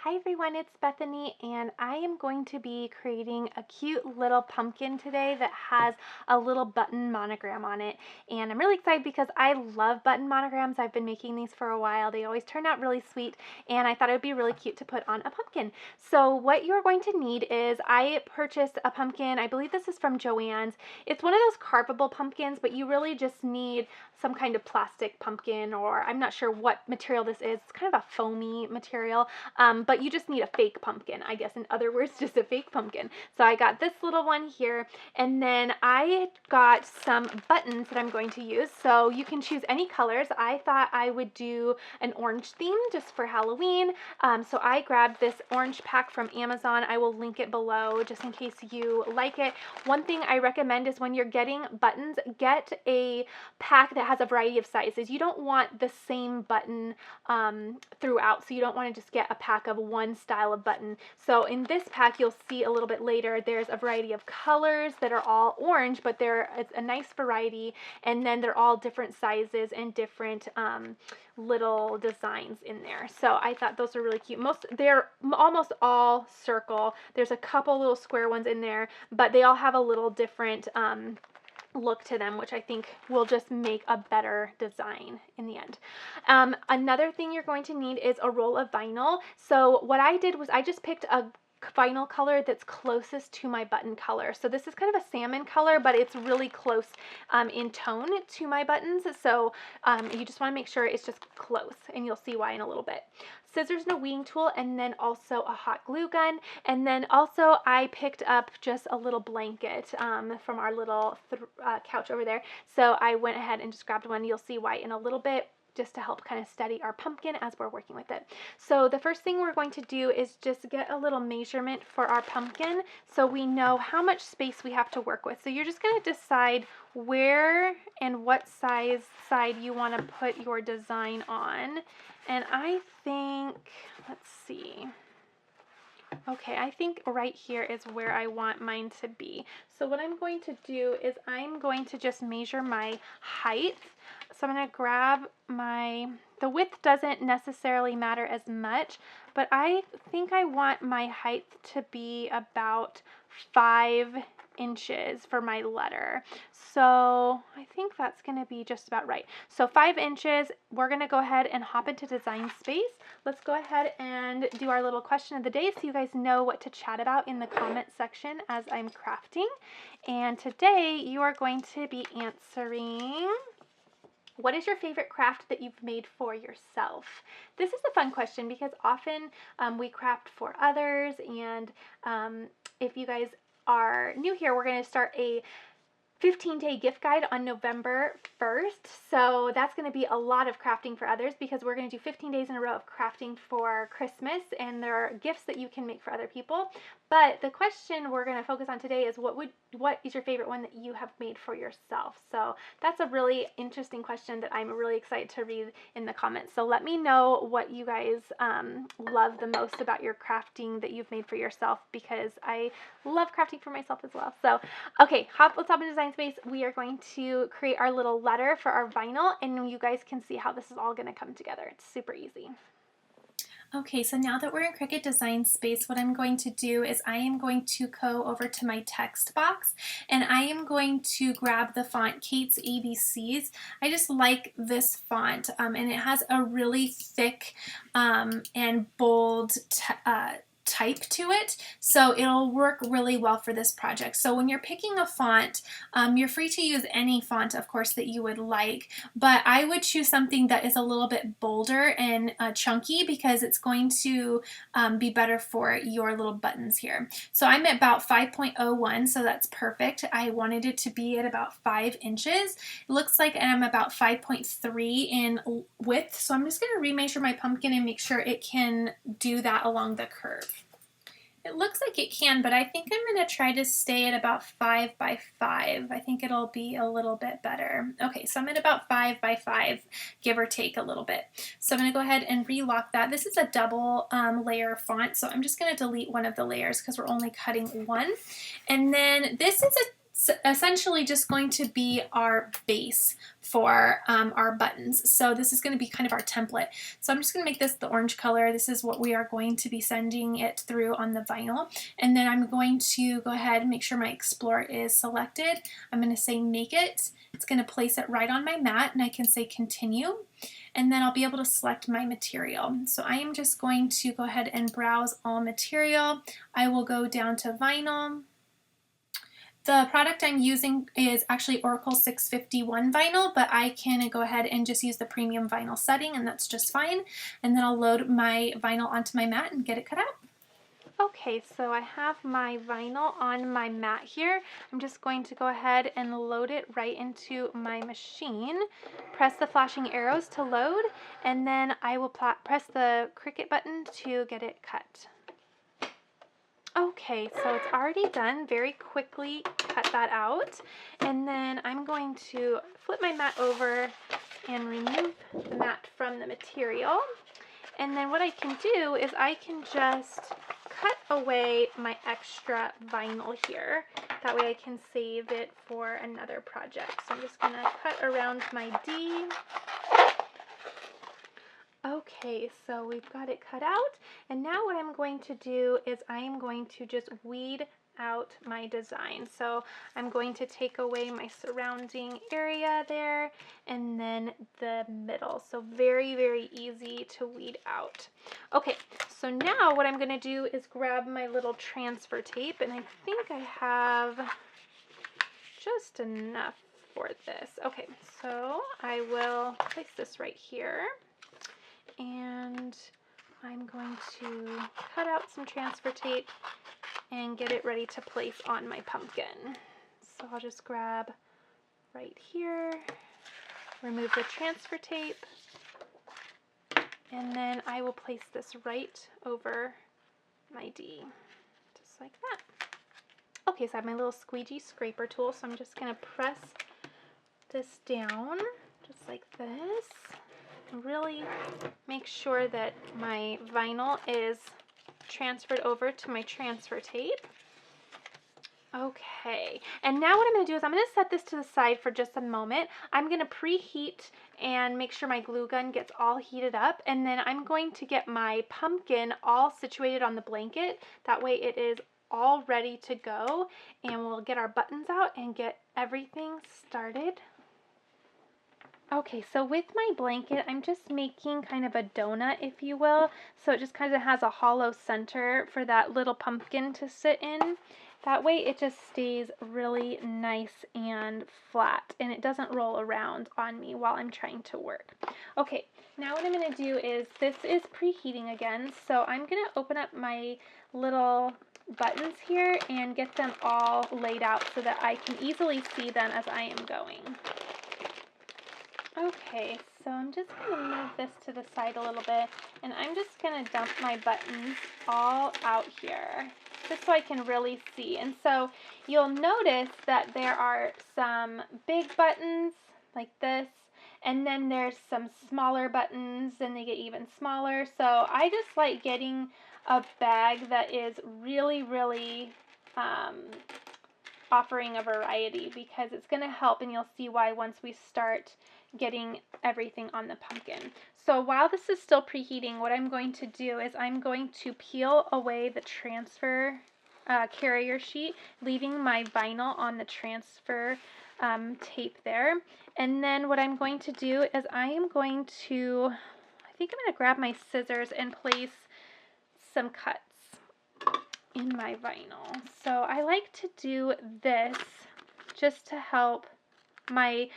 Hi everyone, it's Bethany and I am going to be creating a cute little pumpkin today that has a little button monogram on it. And I'm really excited because I love button monograms. I've been making these for a while. They always turn out really sweet and I thought it would be really cute to put on a pumpkin. So what you're going to need is I purchased a pumpkin. I believe this is from Joanns. It's one of those carvable pumpkins, but you really just need some kind of plastic pumpkin, or I'm not sure what material this is. It's kind of a foamy material. But you just need a fake pumpkin, I guess, in other words, just a fake pumpkin. So I got this little one here, and then I got some buttons that I'm going to use. So you can choose any colors. I thought I would do an orange theme just for Halloween. So I grabbed this orange pack from Amazon. I will link it below just in case you like it. One thing I recommend is when you're getting buttons, get a pack that has a variety of sizes. You don't want the same button throughout, so you don't want to just get a pack of one style of button. So in this pack, you'll see a little bit later, there's a variety of colors that are all orange, but it's a nice variety, and then they're all different sizes and different little designs in there. So I thought those were really cute. They're almost all circle. There's a couple little square ones in there, but they all have a little different look to them, which I think will just make a better design in the end. Another thing you're going to need is a roll of vinyl. So what I did was I just picked a vinyl color that's closest to my button color. So this is kind of a salmon color, but it's really close in tone to my buttons. So you just want to make sure it's just close, and you'll see why in a little bit. Scissors and a weeding tool, and then also a hot glue gun. And then also I picked up just a little blanket from our little couch over there. So I went ahead and just grabbed one. You'll see why in a little bit, just to help kind of steady our pumpkin as we're working with it. So the first thing we're going to do is just get a little measurement for our pumpkin so we know how much space we have to work with. So you're just going to decide where and what size side you want to put your design on. And I think, let's see. Okay, I think right here is where I want mine to be. So what I'm going to do is I'm going to just measure my height. So I'm going to grab the width doesn't necessarily matter as much, but I think I want my height to be about 5 inches for my letter. So I think that's going to be just about right. So 5 inches, we're going to go ahead and hop into Design Space. Let's go ahead and do our little question of the day so you guys know what to chat about in the comment section as I'm crafting. And today you are going to be answering, what is your favorite craft that you've made for yourself? This is a fun question because often we craft for others, and if you guys are new here, we're going to start a 15-day gift guide on November 1st. So that's going to be a lot of crafting for others because we're going to do 15 days in a row of crafting for Christmas, and there are gifts that you can make for other people. But the question we're going to focus on today is what is your favorite one that you have made for yourself? So that's a really interesting question that I'm really excited to read in the comments. So let me know what you guys love the most about your crafting that you've made for yourself, because I love crafting for myself as well. So okay, let's hop into Design Space. We are going to create our little letter for our vinyl, and you guys can see how this is all going to come together. It's super easy. Okay, so now that we're in Cricut Design Space, what I'm going to do is I am going to go over to my text box, and I am going to grab the font Kate's ABCs. I just like this font, and it has a really thick and bold type to it, so it'll work really well for this project. So when you're picking a font, you're free to use any font, of course, that you would like, but I would choose something that is a little bit bolder and chunky, because it's going to be better for your little buttons here. So I'm at about 5.01, so that's perfect. I wanted it to be at about 5 inches. It looks like I'm about 5.3 in width, so I'm just going to remeasure my pumpkin and make sure it can do that along the curve. It looks like it can, but I think I'm going to try to stay at about 5 by 5. I think it'll be a little bit better. Okay, so I'm at about 5 by 5, give or take a little bit. So I'm going to go ahead and relock that. This is a double layer font, so I'm just going to delete one of the layers because we're only cutting one. And then this is a essentially just going to be our base for our buttons. So this is going to be kind of our template. So I'm just going to make this the orange color. This is what we are going to be sending it through on the vinyl. And then I'm going to go ahead and make sure my Explore is selected. I'm going to say make it. It's going to place it right on my mat, and I can say continue. And then I'll be able to select my material. So I am just going to go ahead and browse all material. I will go down to vinyl. The product I'm using is actually Oracle 651 vinyl, but I can go ahead and just use the premium vinyl setting, and that's just fine. And then I'll load my vinyl onto my mat and get it cut out. Okay, so I have my vinyl on my mat here. I'm just going to go ahead and load it right into my machine. Press the flashing arrows to load, and then I will press the Cricut button to get it cut. Okay, so it's already done. Very quickly cut that out. And then I'm going to flip my mat over and remove the mat from the material. And then what I can do is I can just cut away my extra vinyl here. That way I can save it for another project. So I'm just going to cut around my D. Okay, so we've got it cut out, and now what I'm going to do is I am going to just weed out my design. So I'm going to take away my surrounding area there and then the middle. So very, very easy to weed out. Okay, so now what I'm going to do is grab my little transfer tape, and I think I have just enough for this. Okay, so I will place this right here. And I'm going to cut out some transfer tape and get it ready to place on my pumpkin. So I'll just grab right here, remove the transfer tape, and then I will place this right over my D, just like that. Okay, so I have my little squeegee scraper tool, so I'm just going to press this down just like this. Really make sure that my vinyl is transferred over to my transfer tape. Okay, and now what I'm going to do is I'm going to set this to the side for just a moment. I'm going to preheat and make sure my glue gun gets all heated up, and then I'm going to get my pumpkin all situated on the blanket. That way it is all ready to go, and we'll get our buttons out and get everything started. Okay, so with my blanket, I'm just making kind of a donut, if you will. So it just kind of has a hollow center for that little pumpkin to sit in. That way it just stays really nice and flat, and it doesn't roll around on me while I'm trying to work. Okay, now what I'm going to do is, this is preheating again, so I'm going to open up my little buttons here and get them all laid out so that I can easily see them as I am going. Okay, so I'm just going to move this to the side a little bit, and I'm just going to dump my buttons all out here, just so I can really see. And so you'll notice that there are some big buttons, like this, and then there's some smaller buttons, and they get even smaller. So I just like getting a bag that is really, really offering a variety, because it's going to help, and you'll see why once we start getting everything on the pumpkin. So while this is still preheating, what I'm going to do is I'm going to peel away the transfer carrier sheet, leaving my vinyl on the transfer tape there. And then what I'm going to do is I am going to, I think I'm going to grab my scissors and place some cuts in my vinyl. So I like to do this just to help my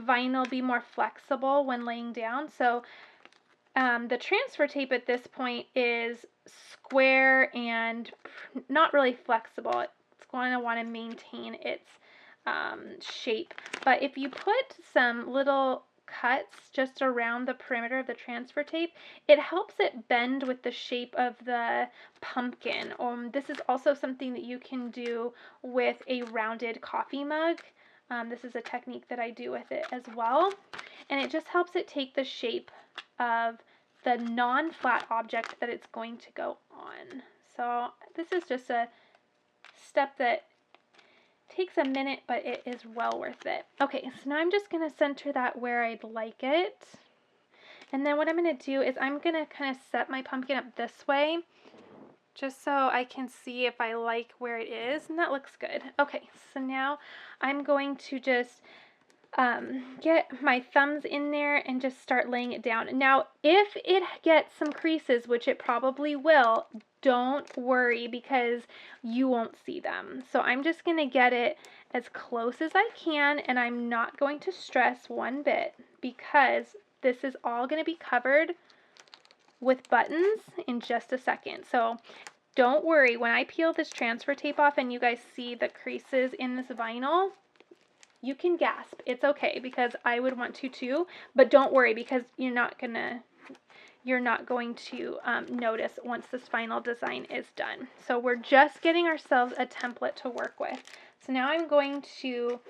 vinyl be more flexible when laying down. So the transfer tape at this point is square and not really flexible. It's going to want to maintain its shape. But if you put some little cuts just around the perimeter of the transfer tape, it helps it bend with the shape of the pumpkin. This is also something that you can do with a rounded coffee mug. This is a technique that I do with it as well, and it just helps it take the shape of the non-flat object that it's going to go on. So this is just a step that takes a minute, but it is well worth it. Okay, so now I'm just going to center that where I'd like it. And then what I'm going to do is I'm going to kind of set my pumpkin up this way, just so I can see if I like where it is, and that looks good. Okay, so now I'm going to just get my thumbs in there and just start laying it down. Now, if it gets some creases, which it probably will, don't worry because you won't see them. So I'm just going to get it as close as I can, and I'm not going to stress one bit because this is all going to be covered with buttons in just a second. So don't worry, when I peel this transfer tape off and you guys see the creases in this vinyl, you can gasp. It's okay because I would want to too, but don't worry because you're not going to notice once this final design is done. So we're just getting ourselves a template to work with. So now I'm going to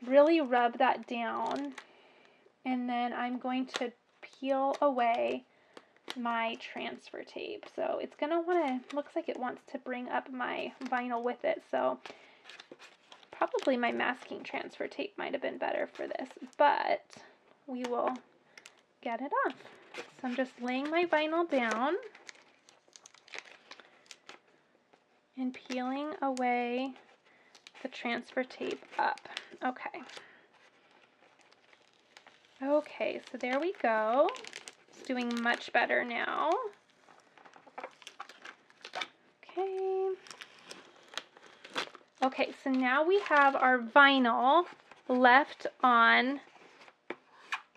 really rub that down, and then I'm going to peel away my transfer tape. So it's going to want to, looks like it wants to bring up my vinyl with it. So probably my masking transfer tape might have been better for this, but we will get it off. So I'm just laying my vinyl down and peeling away the transfer tape up. Okay. Okay, so there we go. It's doing much better now. Okay. Okay, so now we have our vinyl left on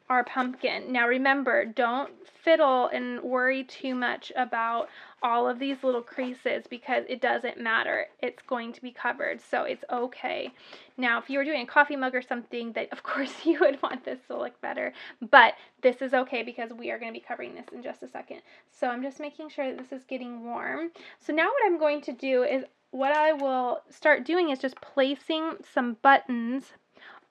our pumpkin. Now remember, don't fiddle and worry too much about all of these little creases because it doesn't matter. It's going to be covered, so it's okay. Now, if you were doing a coffee mug or something, that of course you would want this to look better, but this is okay because we are going to be covering this in just a second. So I'm just making sure that this is getting warm. So now what I'm going to do is, what I will start doing is just placing some buttons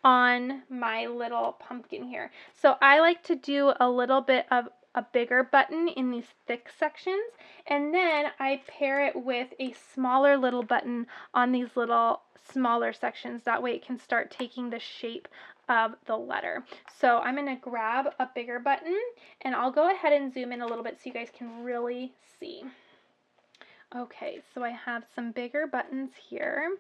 on my little pumpkin here. So I like to do a little bit of a bigger button in these thick sections, and then I pair it with a smaller little button on these little smaller sections. That way it can start taking the shape of the letter. So I'm going to grab a bigger button, and I'll go ahead and zoom in a little bit so you guys can really see. Okay, so I have some bigger buttons here,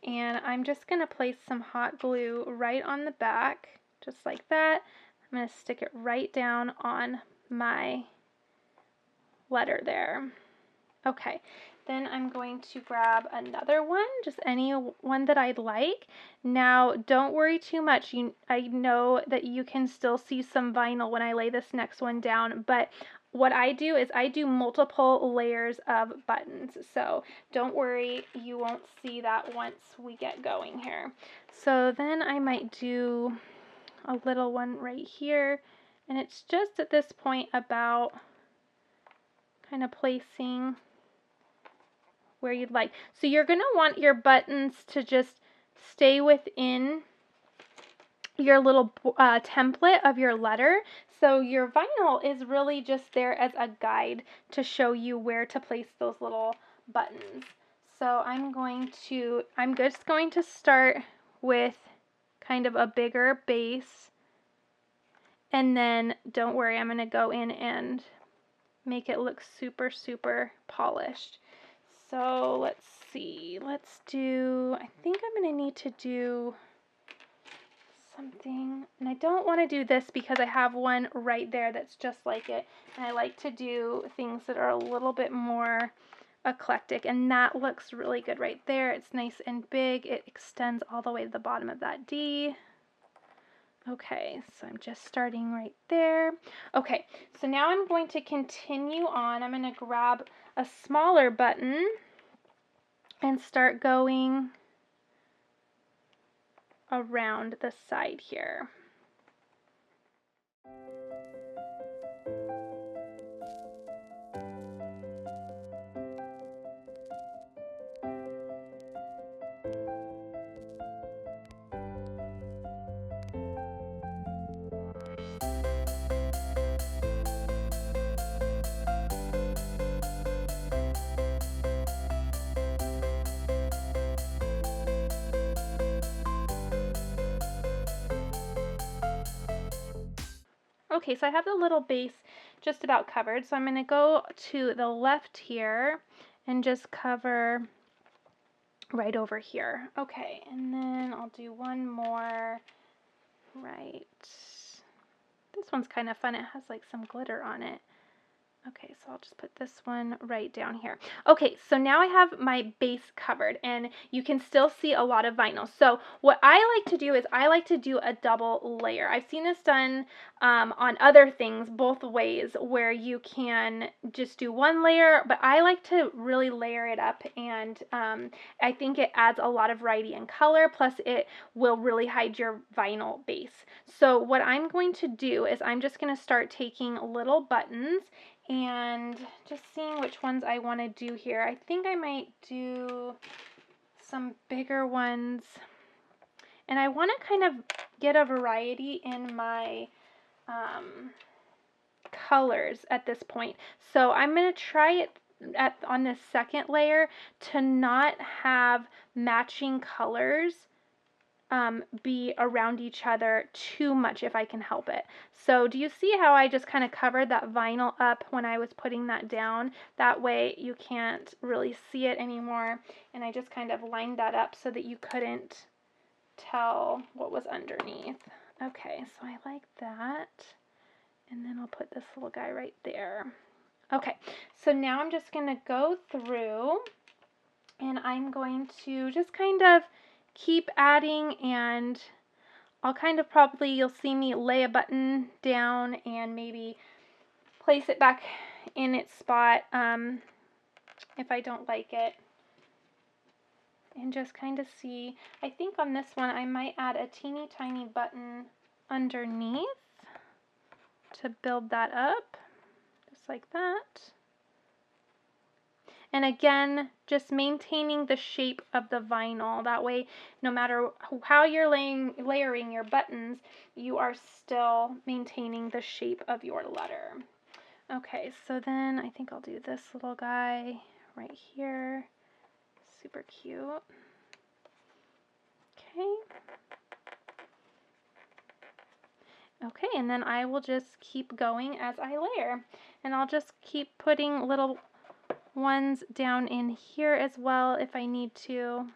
and I'm just going to place some hot glue right on the back, just like that. I'm going to stick it right down on my letter there. Okay, then I'm going to grab another one, just any one that I'd like. Now, don't worry too much. I know that you can still see some vinyl when I lay this next one down, but what I do is I do multiple layers of buttons. So don't worry, you won't see that once we get going here. So then I might do a little one right here, and it's just at this point about kind of placing where you'd like. So you're going to want your buttons to just stay within your little template of your letter. So your vinyl is really just there as a guide to show you where to place those little buttons. So I'm just going to start with kind of a bigger base, and then don't worry, I'm going to go in and make it look super, super polished. So let's see, I think I'm going to need to do something, and I don't want to do this because I have one right there that's just like it, and I like to do things that are a little bit more eclectic, and that looks really good right there. It's nice and big. It extends all the way to the bottom of that D. Okay, so I'm just starting right there. Okay, so now I'm going to continue on. I'm going to grab a smaller button and start going around the side here. Okay, so I have the little base just about covered, so I'm going to go to the left here and just cover right over here. Okay, and then I'll do one more right. This one's kind of fun. It has like some glitter on it. Okay, so I'll just put this one right down here. Okay, so now I have my base covered, and you can still see a lot of vinyl. So what I like to do is I like to do a double layer. I've seen this done on other things both ways, where you can just do one layer, but I like to really layer it up, and I think it adds a lot of variety in color, plus it will really hide your vinyl base. So what I'm going to do is I'm just going to start taking little buttons and just seeing which ones I want to do here. I think I might do some bigger ones, and I want to kind of get a variety in my colors at this point. So I'm going to try it on this second layer to not have matching colors be around each other too much if I can help it. So do you see how I just kind of covered that vinyl up when I was putting that down? That way you can't really see it anymore, and I just kind of lined that up so that you couldn't tell what was underneath. Okay, so I like that, and then I'll put this little guy right there. Okay, so now I'm just going to go through, and I'm going to just kind of keep adding, and I'll kind of probably, you'll see me lay a button down and maybe place it back in its spot if I don't like it, and just kind of see. I think on this one I might add a teeny tiny button underneath to build that up, just like that. And again, just maintaining the shape of the vinyl. That way, no matter how you're layering your buttons, you are still maintaining the shape of your letter. Okay, so then I think I'll do this little guy right here. Super cute. Okay. Okay, and then I will just keep going as I layer. And I'll just keep putting little ones down in here as well if I need to.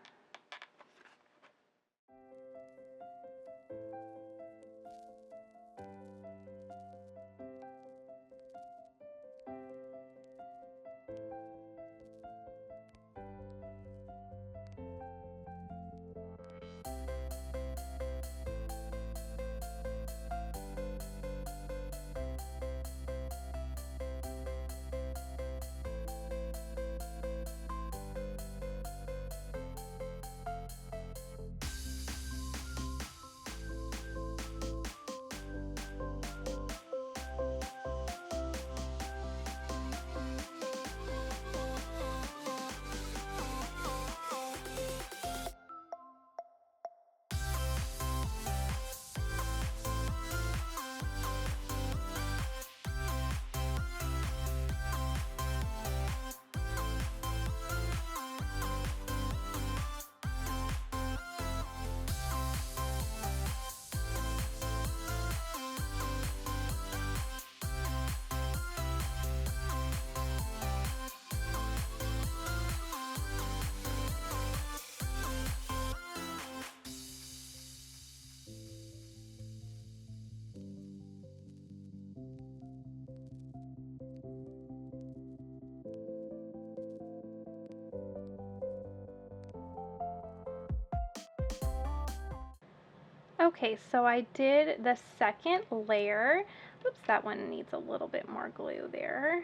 Okay, so I did the second layer. Oops, that one needs a little bit more glue there.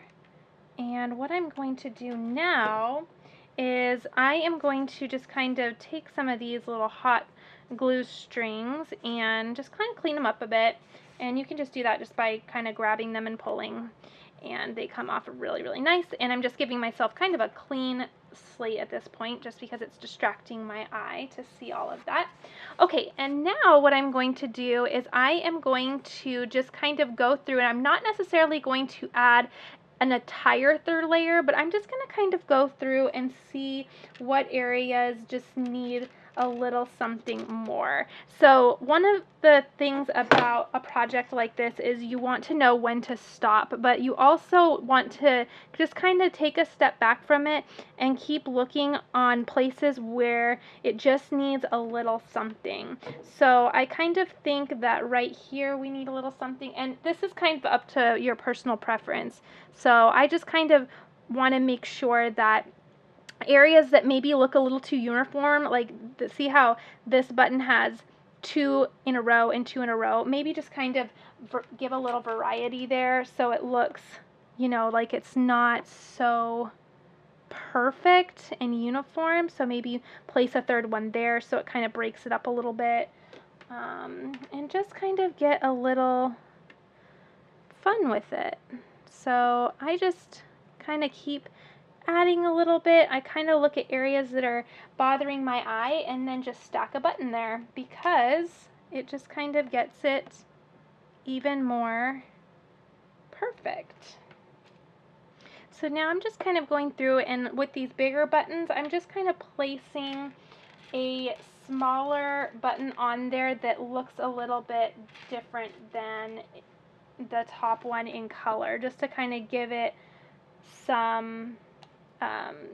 And what I'm going to do now is I am going to just kind of take some of these little hot glue strings and just kind of clean them up a bit. And you can just do that just by kind of grabbing them and pulling. And they come off really, really nice. And I'm just giving myself kind of a clean slate at this point just because it's distracting my eye to see all of that. Okay, and now what I'm going to do is I am going to just kind of go through, and I'm not necessarily going to add an entire third layer, but I'm just going to kind of go through and see what areas just need a little something more. So one of the things about a project like this is you want to know when to stop, but you also want to just kind of take a step back from it and keep looking on places where it just needs a little something. So I kind of think that right here we need a little something, and this is kind of up to your personal preference. So I just kind of want to make sure that areas that maybe look a little too uniform, like see how this button has 2 in a row and 2 in a row, maybe just kind of give a little variety there so it looks, you know, like it's not so perfect and uniform. So maybe place a third one there so it kind of breaks it up a little bit, and just kind of get a little fun with it. So I just kind of keep adding a little bit. I kind of look at areas that are bothering my eye and then just stack a button there because it just kind of gets it even more perfect. So now I'm just kind of going through, and with these bigger buttons, I'm just kind of placing a smaller button on there that looks a little bit different than the top one in color, just to kind of give it some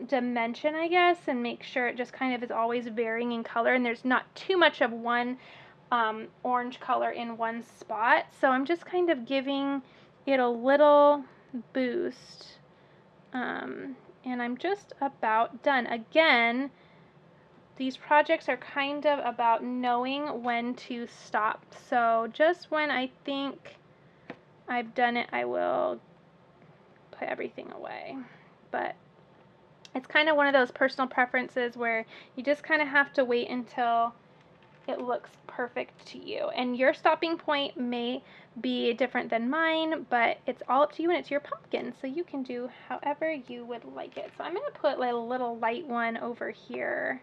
dimension, I guess, and make sure it just kind of is always varying in color and there's not too much of one orange color in one spot. So I'm just kind of giving it a little boost, and I'm just about done. Again, these projects are kind of about knowing when to stop. So just when I think I've done it, I will put everything away. But it's kind of one of those personal preferences where you just kind of have to wait until it looks perfect to you. And your stopping point may be different than mine, but it's all up to you and it's your pumpkin. So you can do however you would like it. So I'm going to put like a little light one over here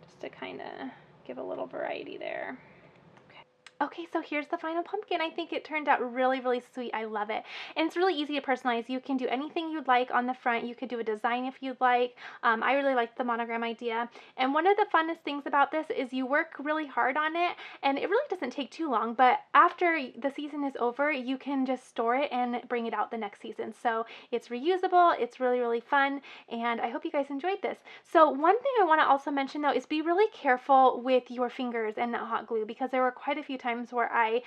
just to kind of give a little variety there. Okay, so here's the final pumpkin. I think it turned out really, really sweet. I love it. And it's really easy to personalize. You can do anything you'd like on the front. You could do a design if you'd like. I really like the monogram idea. And one of the funnest things about this is you work really hard on it, and it really doesn't take too long. But after the season is over, you can just store it and bring it out the next season. So it's reusable. It's really, really fun. And I hope you guys enjoyed this. So one thing I want to also mention, though, is be really careful with your fingers and that hot glue, because there were quite a few times where I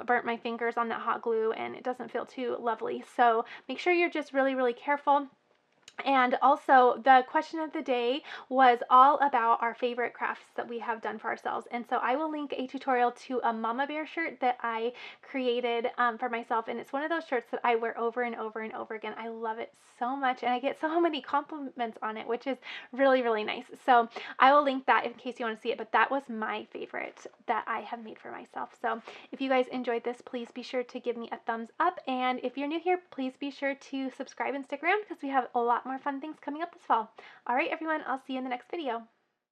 burnt my fingers on that hot glue and it doesn't feel too lovely. So make sure you're just really, really careful. And also, the question of the day was all about our favorite crafts that we have done for ourselves. And so I will link a tutorial to a mama bear shirt that I created for myself. And it's one of those shirts that I wear over and over and over again. I love it so much. And I get so many compliments on it, which is really, really nice. So I will link that in case you want to see it. But that was my favorite that I have made for myself. So if you guys enjoyed this, please be sure to give me a thumbs up. And if you're new here, please be sure to subscribe and stick around because we have a lot more fun things coming up this fall. All right, everyone, I'll see you in the next video.